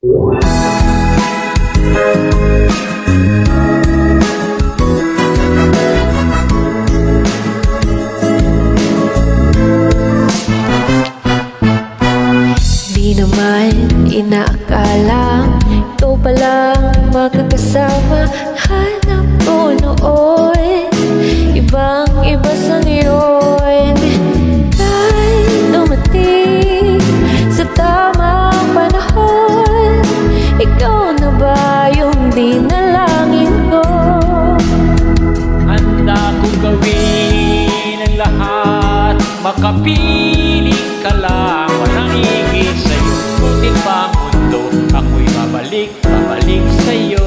Di naman inaakala ikaw palang makakasama. Hanap ko noon, ibang iba sa ngayon. Kahit dumating sa tamang panahon, ikaw na ba yung dinalangin ko? Handa kong gawin ang lahat, makapiling ka lang, walang higit sa'yo. Butin pa ang mundo, ako'y babalik sa'yo.